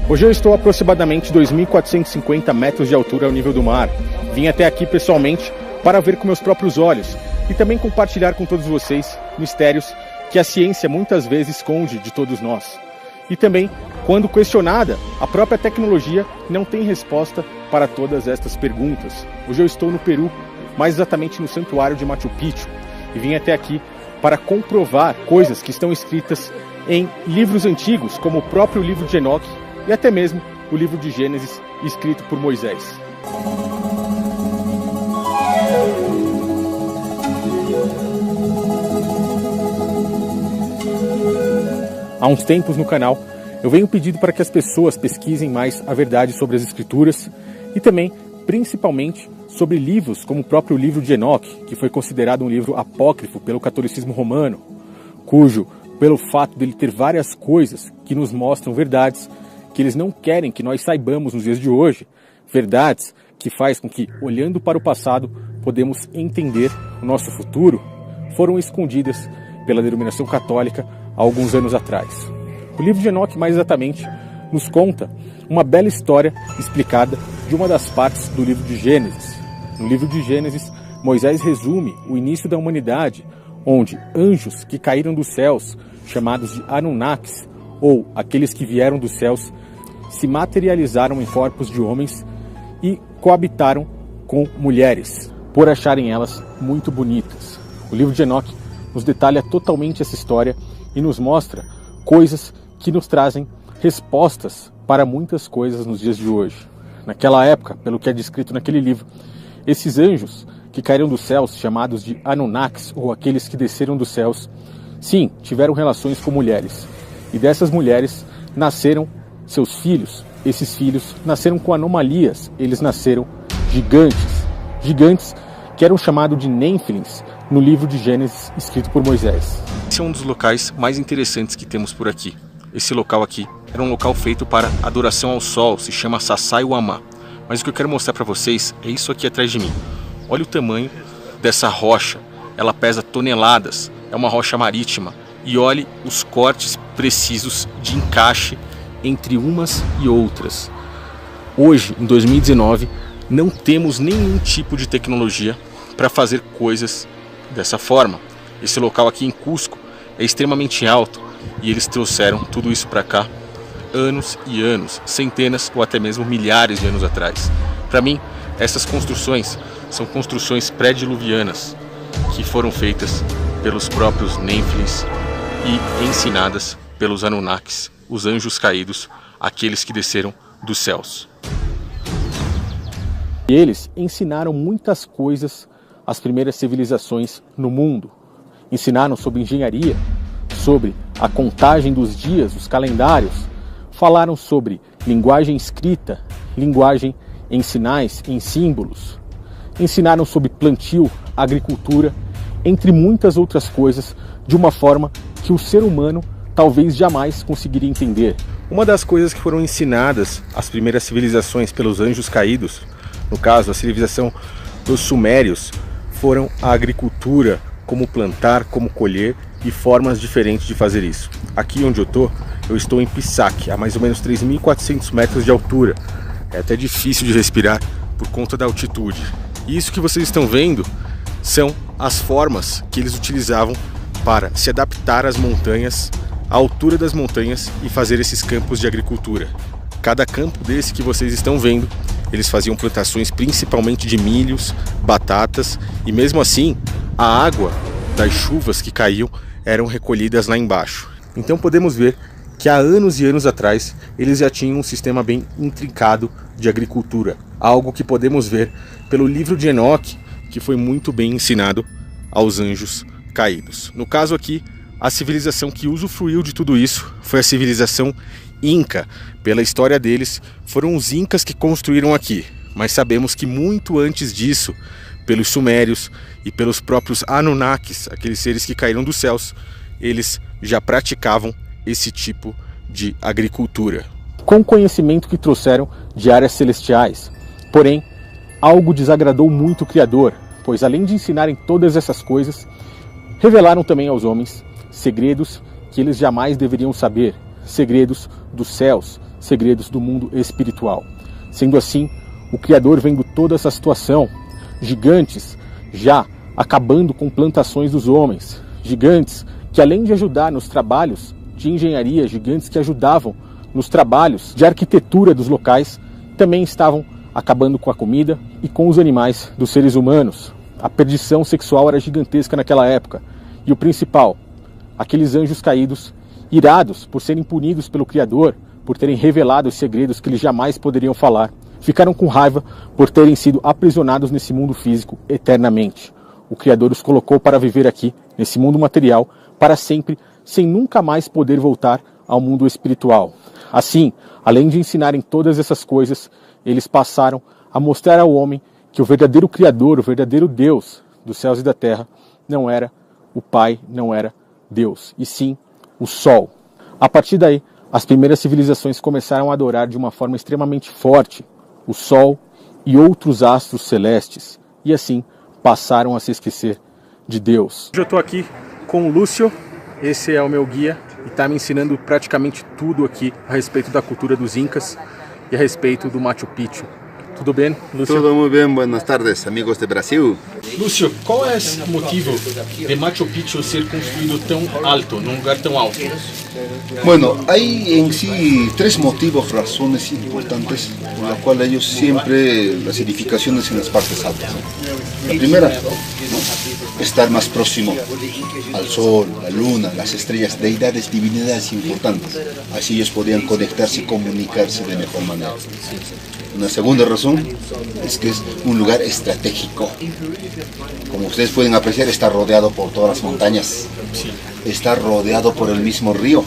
Hoje eu estou a aproximadamente 2.450 metros de altura ao nível do mar. Vim até aqui pessoalmente para ver com meus próprios olhos e também compartilhar com todos vocês mistérios que a ciência muitas vezes esconde de todos nós. E também, quando questionada, a própria tecnologia não tem resposta para todas estas perguntas. Hoje eu estou no Peru, mais exatamente no santuário de Machu Picchu, e vim até aqui para comprovar coisas que estão escritas em livros antigos, como o próprio livro de Enoque e até mesmo o livro de Gênesis, escrito por Moisés. Há uns tempos no canal eu venho pedindo para que as pessoas pesquisem mais a verdade sobre as escrituras e também, principalmente, sobre livros como o próprio livro de Enoque, que foi considerado um livro apócrifo pelo catolicismo romano, cujo, pelo fato dele ter várias coisas que nos mostram verdades que eles não querem que nós saibamos nos dias de hoje, verdades que faz com que, olhando para o passado, podemos entender o nosso futuro, foram escondidas pela denominação católica há alguns anos atrás. O livro de Enoque, mais exatamente, nos conta uma bela história explicada de uma das partes do livro de Gênesis. No livro de Gênesis, Moisés resume o início da humanidade, onde anjos que caíram dos céus, chamados de Anunnakis, ou aqueles que vieram dos céus, se materializaram em corpos de homens e coabitaram com mulheres, por acharem elas muito bonitas. O livro de Enoque nos detalha totalmente essa história e nos mostra coisas que nos trazem respostas para muitas coisas nos dias de hoje. Naquela época, pelo que é descrito naquele livro, esses anjos que caíram dos céus, chamados de Anunnakis, ou aqueles que desceram dos céus, sim, tiveram relações com mulheres. E dessas mulheres nasceram seus filhos. Esses filhos nasceram com anomalias, eles nasceram gigantes. Gigantes que eram chamados de Néfilins no livro de Gênesis, escrito por Moisés. Esse é um dos locais mais interessantes que temos por aqui. Esse local aqui era um local feito para adoração ao sol, se chama Sacsayhuamán. Mas o que eu quero mostrar para vocês é isso aqui atrás de mim. Olha o tamanho dessa rocha, ela pesa toneladas, é uma rocha marítima. E olhe os cortes precisos de encaixe entre umas e outras. Hoje, em 2019, não temos nenhum tipo de tecnologia para fazer coisas dessa forma. Esse local aqui em Cusco é extremamente alto e eles trouxeram tudo isso para cá anos e anos, centenas ou até mesmo milhares de anos atrás. Para mim, essas construções são construções pré-diluvianas que foram feitas pelos próprios Néfilins e ensinadas pelos Anunnakis, os anjos caídos, aqueles que desceram dos céus. E eles ensinaram muitas coisas às primeiras civilizações no mundo. Ensinaram sobre engenharia, sobre a contagem dos dias, os calendários. Falaram sobre linguagem escrita, linguagem em sinais, em símbolos. Ensinaram sobre plantio, agricultura, entre muitas outras coisas, de uma forma que o ser humano talvez jamais conseguiria entender. Uma das coisas que foram ensinadas às primeiras civilizações pelos anjos caídos, no caso a civilização dos sumérios, foram a agricultura, como plantar, como colher e formas diferentes de fazer isso. Aqui onde eu estou em Pisac, a mais ou menos 3.400 metros de altura. É até difícil de respirar por conta da altitude. E isso que vocês estão vendo são as formas que eles utilizavam para se adaptar às montanhas, à altura das montanhas e fazer esses campos de agricultura. Cada campo desse que vocês estão vendo, eles faziam plantações principalmente de milhos, batatas, e mesmo assim a água das chuvas que caíam eram recolhidas lá embaixo. Então podemos ver que há anos e anos atrás eles já tinham um sistema bem intrincado de agricultura, algo que podemos ver pelo livro de Enoque, que foi muito bem ensinado aos anjos caídos. No caso aqui, a civilização que usufruiu de tudo isso foi a civilização Inca. Pela história deles, foram os Incas que construíram aqui, mas sabemos que muito antes disso, pelos sumérios e pelos próprios Anunnakis, aqueles seres que caíram dos céus, eles já praticavam esse tipo de agricultura, com o conhecimento que trouxeram de áreas celestiais. Porém, algo desagradou muito o Criador, pois além de ensinarem todas essas coisas, revelaram também aos homens segredos que eles jamais deveriam saber, segredos dos céus, segredos do mundo espiritual. Sendo assim, o Criador, vendo toda essa situação, gigantes já acabando com plantações dos homens, gigantes que, além de ajudar nos trabalhos de engenharia, gigantes que ajudavam nos trabalhos de arquitetura dos locais, também estavam acabando com a comida e com os animais dos seres humanos. A perdição sexual era gigantesca naquela época. E o principal, aqueles anjos caídos, irados por serem punidos pelo Criador, por terem revelado os segredos que eles jamais poderiam falar, ficaram com raiva por terem sido aprisionados nesse mundo físico eternamente. O Criador os colocou para viver aqui, nesse mundo material, para sempre, sem nunca mais poder voltar ao mundo espiritual. Assim, além de ensinarem todas essas coisas, eles passaram a mostrar ao homem que o verdadeiro Criador, o verdadeiro Deus dos céus e da terra, não era o Pai, não era Deus, e sim o Sol. A partir daí, as primeiras civilizações começaram a adorar de uma forma extremamente forte o Sol e outros astros celestes, e assim passaram a se esquecer de Deus. Hoje eu estou aqui com o Lúcio, esse é o meu guia, e está me ensinando praticamente tudo aqui a respeito da cultura dos Incas e a respeito do Machu Picchu. Tudo bem, Lúcio? Tudo muy bien, buenas tardes, amigos de Brasil. Lúcio, qual é o motivo de Machu Picchu ser construído tão alto, num lugar tão alto? Bueno, hay en sí tres motivos, razones importantes por las cuales ellos siempre las edificaciones en las partes altas. La primera, ¿no?, estar más próximo al sol, la luna, las estrellas, deidades, divinidades importantes. Así ellos podían conectarse y comunicarse de mejor manera. Una segunda razón es que es un lugar estratégico. Como ustedes pueden apreciar, está rodeado por todas las montañas. Está rodeado por el mismo río,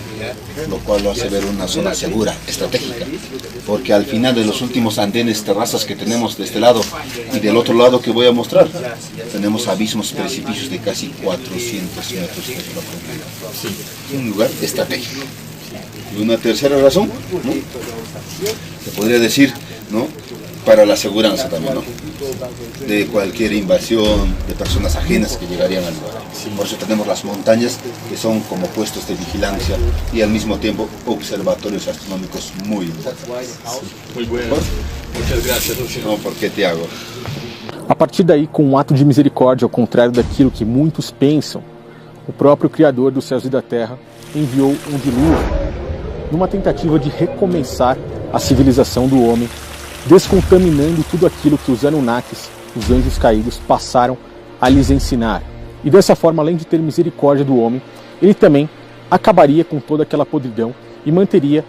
lo cual lo hace ver una zona segura, estratégica. Porque al final de los últimos andenes, terrazas que tenemos de este lado y del otro lado que voy a mostrar, tenemos abismos, precipicios de casi 400 metros de profundidad. Un lugar estratégico. Y una tercera razón, ¿no?, se podría decir, ¿no?, para la seguridad también, ¿no?, de cualquier invasión de personas ajenas que llegarían al lugar. Por eso tenemos las montañas, que son como puestos de vigilancia y al mismo tiempo observatorios astronómicos muy importantes. Muy bueno. Muchas gracias, Lúcio. No, ¿por qué te hago? A partir daí, com um ato de misericórdia, ao contrário daquilo que muitos pensam, o próprio Criador dos céus e da terra enviou um dilúvio numa tentativa de recomeçar a civilização do homem, descontaminando tudo aquilo que os Anunnakis, os anjos caídos, passaram a lhes ensinar. E dessa forma, além de ter misericórdia do homem, ele também acabaria com toda aquela podridão e manteria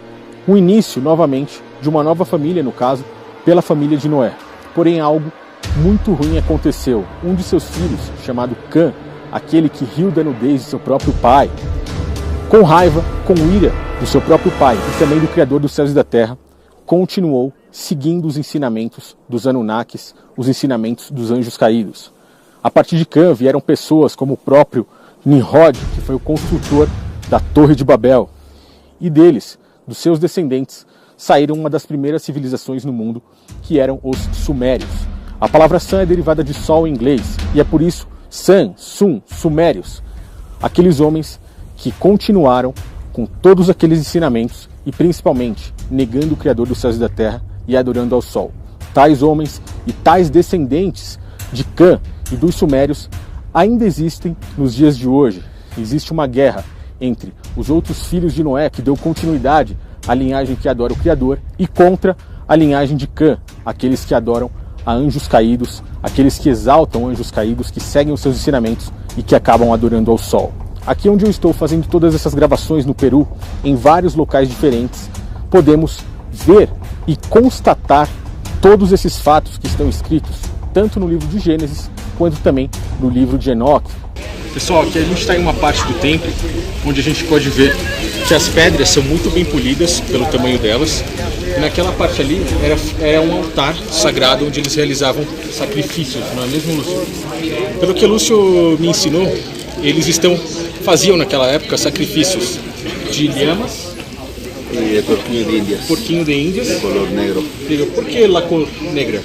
o início, novamente, de uma nova família, no caso, pela família de Noé. Porém, algo muito ruim aconteceu. Um de seus filhos, chamado Cã, aquele que riu da nudez de seu próprio pai, com raiva, com ira do seu próprio pai e também do Criador dos céus e da terra, continuou seguindo os ensinamentos dos Anunnakis, os ensinamentos dos anjos caídos. A partir de Cã vieram pessoas como o próprio Nimrod, que foi o construtor da Torre de Babel. E deles, dos seus descendentes, saíram uma das primeiras civilizações no mundo, que eram os Sumérios. A palavra Sun é derivada de sol em inglês, e é por isso Sun, Sum, Sumérios. Aqueles homens que continuaram com todos aqueles ensinamentos e principalmente negando o Criador dos céus e da terra e adorando ao sol. Tais homens e tais descendentes de Cã e dos Sumérios ainda existem nos dias de hoje. Existe uma guerra entre os outros filhos de Noé, que deu continuidade à linhagem que adora o Criador, e contra a linhagem de Cã, aqueles que adoram a anjos caídos, aqueles que exaltam anjos caídos, que seguem os seus ensinamentos e que acabam adorando ao sol. Aqui onde eu estou fazendo todas essas gravações no Peru, em vários locais diferentes, podemos ver e constatar todos esses fatos que estão escritos, tanto no livro de Gênesis, quanto também no livro de Enoque. Pessoal, aqui a gente está em uma parte do templo, onde a gente pode ver que as pedras são muito bem polidas pelo tamanho delas. E naquela parte ali era um altar sagrado onde eles realizavam sacrifícios, não é mesmo, Lúcio? Pelo que o Lúcio me ensinou, eles faziam naquela época sacrifícios de lhamas Y porquinho de indias. Porquinho de Índias. De color negro. ¿Por qué la cor negra?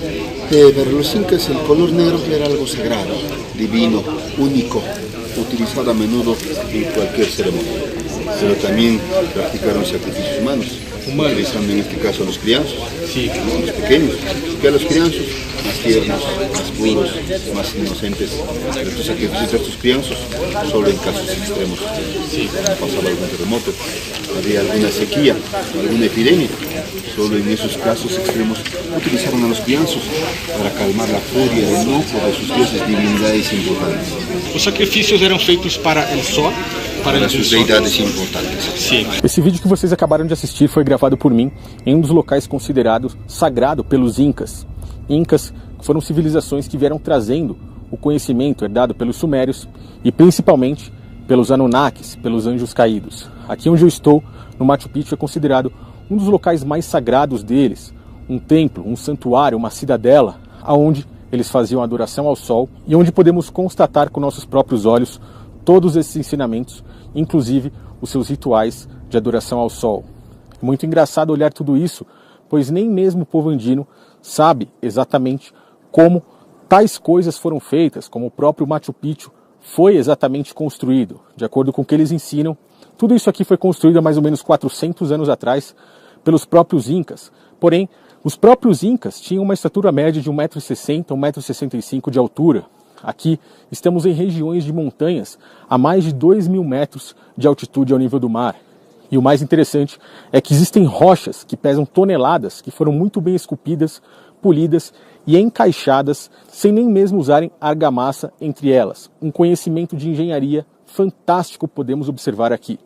Para los incas el color negro era algo sagrado, divino, único, utilizado a menudo en cualquier ceremonia. Pero también practicaron sacrificios humanos. utilizando en este caso a los crianzos, ¿no? Los pequeños, que a los crianzos más tiernos, más puros, más inocentes, pero tú sacrificas a tus crianzos solo en casos extremos. Pasaba algún terremoto, había alguna sequía, alguna epidemia, solo en esos casos extremos utilizaron a los crianzos para calmar la furia del enojo de sus dioses, divinidades importantes. Os sacrifícios eram feitos para el sol, para sus deidades importantes. Sim. Esse vídeo que vocês acabaram de assistir foi gravado por mim em um dos locais considerados sagrado pelos Incas. Incas foram civilizações que vieram trazendo o conhecimento herdado pelos sumérios e principalmente pelos Anunnakis, pelos anjos caídos. Aqui onde eu estou, no Machu Picchu, é considerado um dos locais mais sagrados deles, um templo, um santuário, uma cidadela, aonde eles faziam adoração ao sol e onde podemos constatar com nossos próprios olhos todos esses ensinamentos, inclusive os seus rituais de adoração ao sol. É muito engraçado olhar tudo isso, pois nem mesmo o povo andino sabe exatamente como tais coisas foram feitas, como o próprio Machu Picchu foi exatamente construído. De acordo com o que eles ensinam, tudo isso aqui foi construído há mais ou menos 400 anos atrás pelos próprios Incas. Porém, os próprios Incas tinham uma estatura média de 1,60 m, 1,65 m de altura. Aqui estamos em regiões de montanhas a mais de 2.000 metros de altitude ao nível do mar. E o mais interessante é que existem rochas que pesam toneladas, que foram muito bem esculpidas, polidas e encaixadas, sem nem mesmo usarem argamassa entre elas. Um conhecimento de engenharia fantástico podemos observar aqui.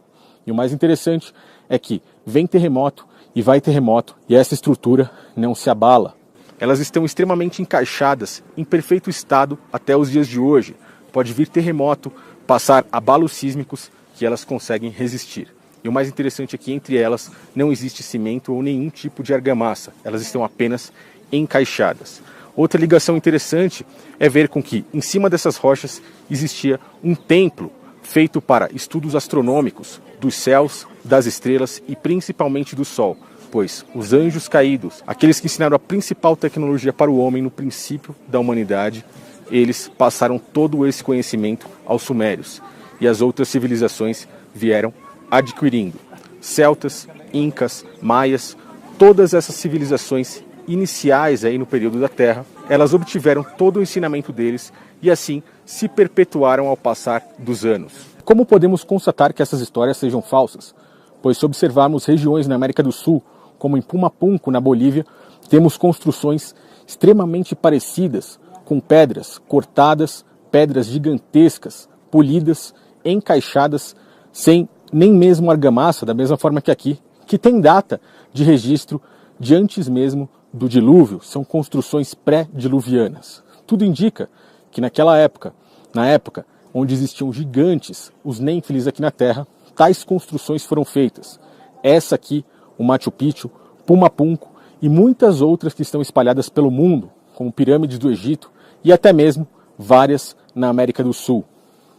E o mais interessante é que vem terremoto e vai terremoto e essa estrutura não se abala. Elas estão extremamente encaixadas, em perfeito estado até os dias de hoje. Pode vir terremoto, passar abalos sísmicos que elas conseguem resistir. E o mais interessante é que entre elas não existe cimento ou nenhum tipo de argamassa. Elas estão apenas encaixadas. Outra ligação interessante é ver com que em cima dessas rochas existia um templo feito para estudos astronômicos dos céus, das estrelas e principalmente do sol. Pois os anjos caídos, aqueles que ensinaram a principal tecnologia para o homem no princípio da humanidade, eles passaram todo esse conhecimento aos sumérios. E as outras civilizações vieram adquirindo. Celtas, incas, maias, todas essas civilizações iniciais aí no período da Terra, elas obtiveram todo o ensinamento deles e assim se perpetuaram ao passar dos anos. Como podemos constatar que essas histórias sejam falsas? Pois se observarmos regiões na América do Sul, como em Pumapunco, na Bolívia, temos construções extremamente parecidas, com pedras cortadas, pedras gigantescas, polidas, encaixadas, sem nem mesmo argamassa, da mesma forma que aqui, que tem data de registro de antes mesmo do dilúvio, são construções pré-diluvianas. Tudo indica que naquela época, na época onde existiam gigantes, os Nénfilis aqui na Terra, tais construções foram feitas. Essa aqui, o Machu Picchu, Pumapunco e muitas outras que estão espalhadas pelo mundo, como pirâmides do Egito e até mesmo várias na América do Sul.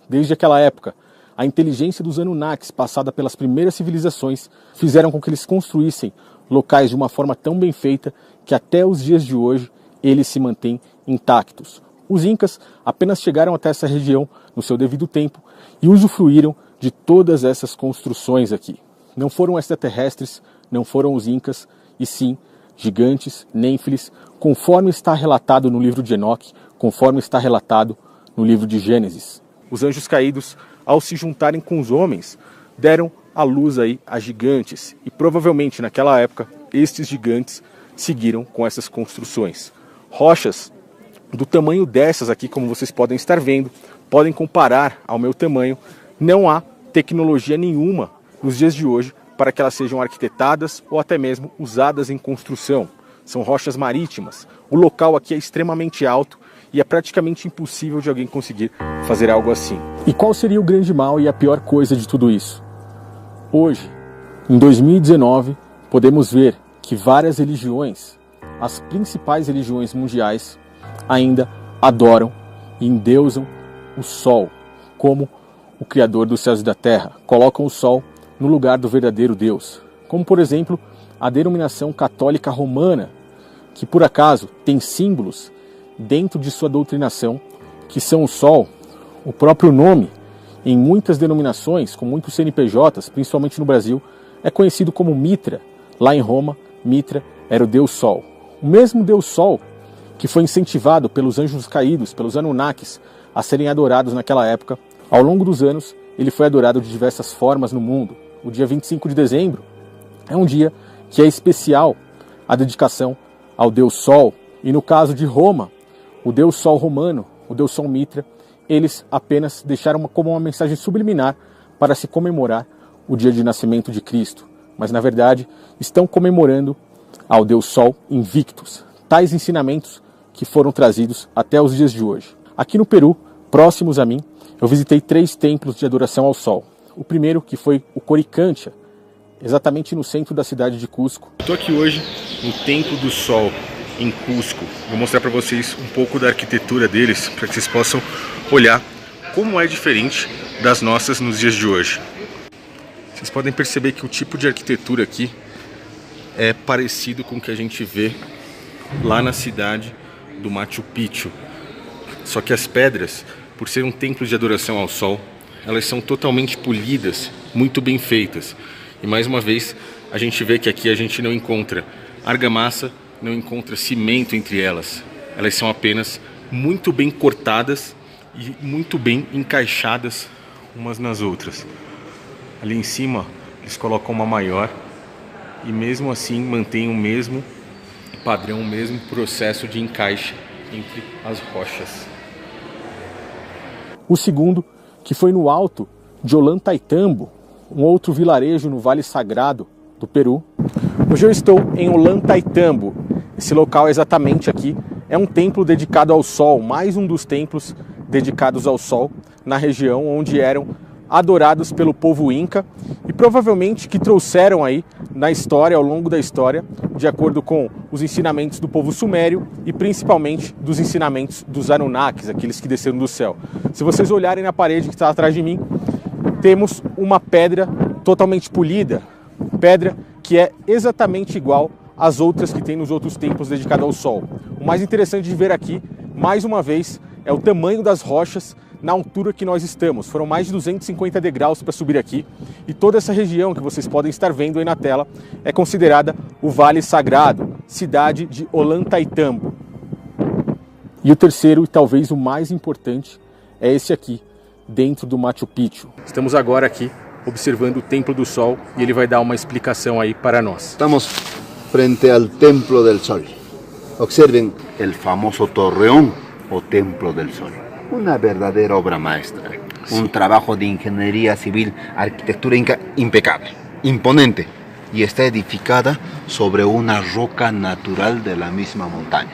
Desde aquela época, a inteligência dos Anunnakis, passada pelas primeiras civilizações, fizeram com que eles construíssem locais de uma forma tão bem feita que até os dias de hoje eles se mantêm intactos. Os Incas apenas chegaram até essa região no seu devido tempo e usufruíram de todas essas construções aqui. Não foram extraterrestres, não foram os Incas, e sim gigantes, Nénfilis, conforme está relatado no livro de Enoque, conforme está relatado no livro de Gênesis. Os anjos caídos, ao se juntarem com os homens, deram a luz aí a gigantes, e provavelmente naquela época estes gigantes seguiram com essas construções. Rochas do tamanho dessas aqui, como vocês podem estar vendo, podem comparar ao meu tamanho. Não há tecnologia nenhuma nos dias de hoje para que elas sejam arquitetadas ou até mesmo usadas em construção. São rochas marítimas. O local aqui é extremamente alto e é praticamente impossível de alguém conseguir fazer algo assim. E qual seria o grande mal e a pior coisa de tudo isso? Hoje, em 2019, podemos ver que várias religiões, as principais religiões mundiais, ainda adoram e endeusam o Sol como o Criador dos céus e da terra. Colocam o Sol no lugar do verdadeiro Deus. Como, por exemplo, a denominação católica romana, que por acaso tem símbolos dentro de sua doutrinação, que são o Sol, o próprio nome, em muitas denominações, com muitos CNPJs, principalmente no Brasil, é conhecido como Mitra, Lá em Roma, Mitra era o deus Sol. O mesmo deus Sol que foi incentivado pelos anjos caídos, pelos Anunnakis, a serem adorados naquela época. Ao longo dos anos, ele foi adorado de diversas formas no mundo. O dia 25 de dezembro é um dia que é especial a dedicação ao deus Sol. E no caso de Roma, o deus Sol romano, o deus Sol Mitra, eles apenas deixaram como uma mensagem subliminar para se comemorar o dia de nascimento de Cristo. Mas na verdade estão comemorando ao deus Sol Invictus. Tais ensinamentos que foram trazidos até os dias de hoje. Aqui no Peru, próximos a mim, eu visitei 3 templos de adoração ao Sol. O primeiro, que foi o Coricancha, exatamente no centro da cidade de Cusco. Estou aqui hoje no Templo do Sol, em Cusco. Vou mostrar para vocês um pouco da arquitetura deles, para que vocês possam olhar como é diferente das nossas nos dias de hoje. Vocês podem perceber que o tipo de arquitetura aqui é parecido com o que a gente vê lá na cidade do Machu Picchu. Só que as pedras, por ser um templo de adoração ao Sol, elas são totalmente polidas, muito bem feitas. E mais uma vez, a gente vê que aqui a gente não encontra argamassa, não encontra cimento entre elas. Elas são apenas muito bem cortadas e muito bem encaixadas umas nas outras. Ali em cima, eles colocam uma maior e mesmo assim mantém o mesmo padrão, o mesmo processo de encaixe entre as rochas. O segundo, que foi no alto de Ollantaytambo, um outro vilarejo no Vale Sagrado do Peru. Hoje eu estou em Ollantaytambo. Esse local exatamente aqui é um templo dedicado ao Sol, mais um dos templos dedicados ao Sol na região onde eram adorados pelo povo Inca e provavelmente que trouxeram aí na história, ao longo da história, de acordo com os ensinamentos do povo sumério e principalmente dos ensinamentos dos Anunnakis, aqueles que desceram do céu. Se vocês olharem na parede que está atrás de mim, temos uma pedra totalmente polida, pedra que é exatamente igual às outras que tem nos outros templos dedicados ao Sol. O mais interessante de ver aqui, mais uma vez, é o tamanho das rochas na altura que nós estamos. Foram mais de 250 degraus para subir aqui e toda essa região que vocês podem estar vendo aí na tela é considerada o Vale Sagrado, cidade de Ollantaytambo. E o terceiro e talvez o mais importante é esse aqui, dentro do Machu Picchu. Estamos agora aqui observando o Templo do Sol e ele vai dar uma explicação aí para nós. Estamos frente al Templo del Sol. Observen el famoso torreón o Templo del Sol. Una verdadera obra maestra, un trabajo de ingeniería civil, arquitectura inca impecable, imponente, y está edificada sobre una roca natural de la misma montaña.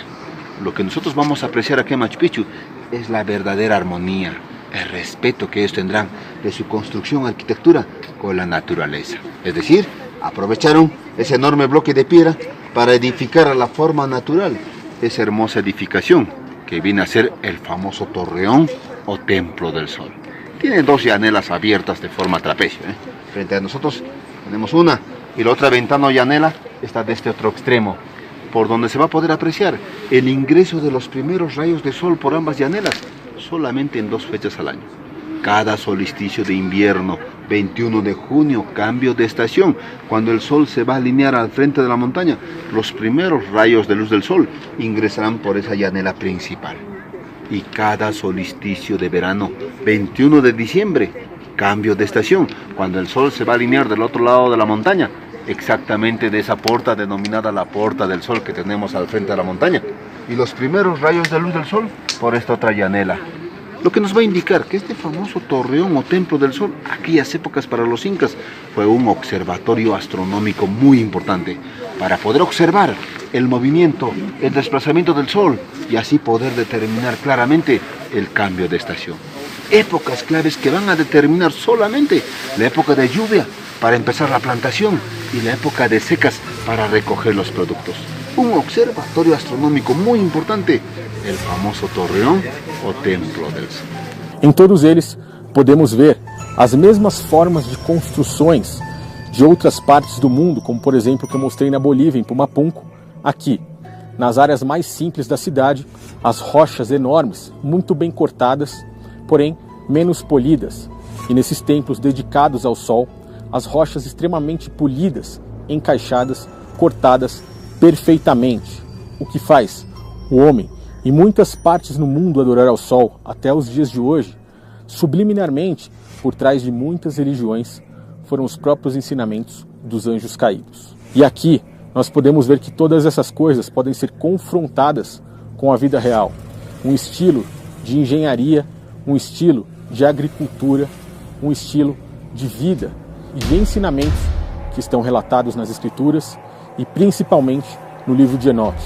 Lo que nosotros vamos a apreciar aquí en Machu Picchu es la verdadera armonía, el respeto que ellos tendrán de su construcción, arquitectura con la naturaleza. Es decir, aprovecharon ese enorme bloque de piedra para edificar a la forma natural esa hermosa edificación que viene a ser el famoso torreón o Templo del Sol. Tiene 2 llanelas abiertas de forma trapecio. Frente a nosotros tenemos una y la otra ventana o llanela está de este otro extremo, por donde se va a poder apreciar el ingreso de los primeros rayos de sol por ambas llanelas, solamente en 2 fechas al año. Cada solsticio de invierno, 21 de junio, cambio de estación, cuando el sol se va a alinear al frente de la montaña, los primeros rayos de luz del sol ingresarán por esa llanela principal. Y cada solsticio de verano, 21 de diciembre, cambio de estación, cuando el sol se va a alinear del otro lado de la montaña, exactamente de esa puerta denominada la Puerta del Sol que tenemos al frente de la montaña. Y los primeros rayos de luz del sol por esta otra llanela. Lo que nos va a indicar que este famoso torreón o Templo del Sol, aquellas épocas para los incas, fue un observatorio astronómico muy importante para poder observar el movimiento, el desplazamiento del Sol y así poder determinar claramente el cambio de estación. Épocas claves que van a determinar solamente la época de lluvia para empezar la plantación y la época de secas para recoger los productos. Un observatorio astronómico muy importante, el famoso torreón o Templo del Sol. Em todos eles podemos ver as mesmas formas de construções de outras partes do mundo, como por exemplo que eu mostrei na Bolívia, em Pumapunco. Aqui, nas áreas mais simples da cidade, as rochas enormes, muito bem cortadas, porém menos polidas. E nesses templos dedicados ao Sol, as rochas extremamente polidas, encaixadas cortadas perfeitamente, o que faz o homem, em muitas partes no mundo, adorar ao sol até os dias de hoje. Subliminarmente, por trás de muitas religiões, foram os próprios ensinamentos dos anjos caídos. E aqui nós podemos ver que todas essas coisas podem ser confrontadas com a vida real. Um estilo de engenharia, um estilo de agricultura, um estilo de vida e de ensinamentos que estão relatados nas Escrituras e principalmente no livro de Enoque.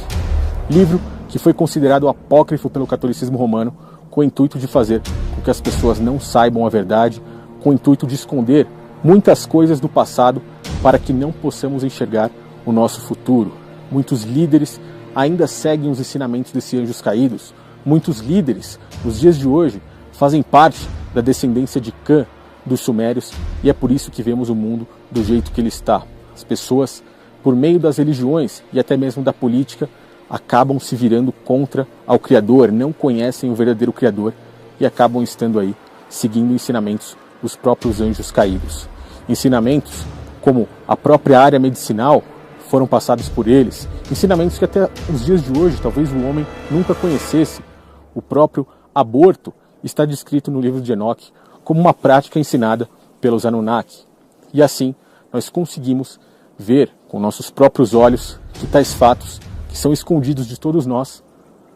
Livro que foi considerado apócrifo pelo catolicismo romano, com o intuito de fazer com que as pessoas não saibam a verdade, com o intuito de esconder muitas coisas do passado para que não possamos enxergar o nosso futuro. Muitos líderes ainda seguem os ensinamentos desses anjos caídos. Muitos líderes, nos dias de hoje, fazem parte da descendência de Cã, dos sumérios, e é por isso que vemos o mundo do jeito que ele está. As pessoas, por meio das religiões e até mesmo da política, acabam se virando contra ao Criador, não conhecem o verdadeiro Criador e acabam estando aí, seguindo ensinamentos dos próprios anjos caídos. Ensinamentos como a própria área medicinal foram passados por eles, ensinamentos que até os dias de hoje talvez o homem nunca conhecesse. O próprio aborto está descrito no livro de Enoque como uma prática ensinada pelos Anunnaki. E assim nós conseguimos ver com nossos próprios olhos que tais fatos, que são escondidos de todos nós,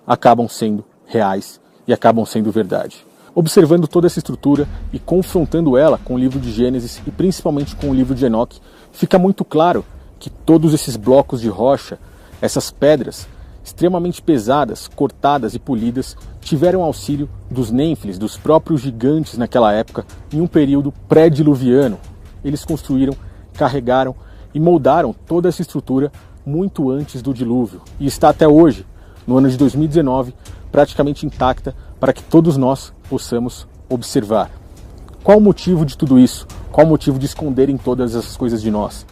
acabam sendo reais e acabam sendo verdade. Observando toda essa estrutura e confrontando ela com o livro de Gênesis e principalmente com o livro de Enoque, fica muito claro que todos esses blocos de rocha, essas pedras extremamente pesadas, cortadas e polidas, tiveram auxílio dos Nêmfilis, dos próprios gigantes naquela época, em um período pré-diluviano. Eles construíram, carregaram e moldaram toda essa estrutura muito antes do dilúvio. E está até hoje, no ano de 2019, praticamente intacta para que todos nós possamos observar. Qual o motivo de tudo isso? Qual o motivo de esconderem todas essas coisas de nós?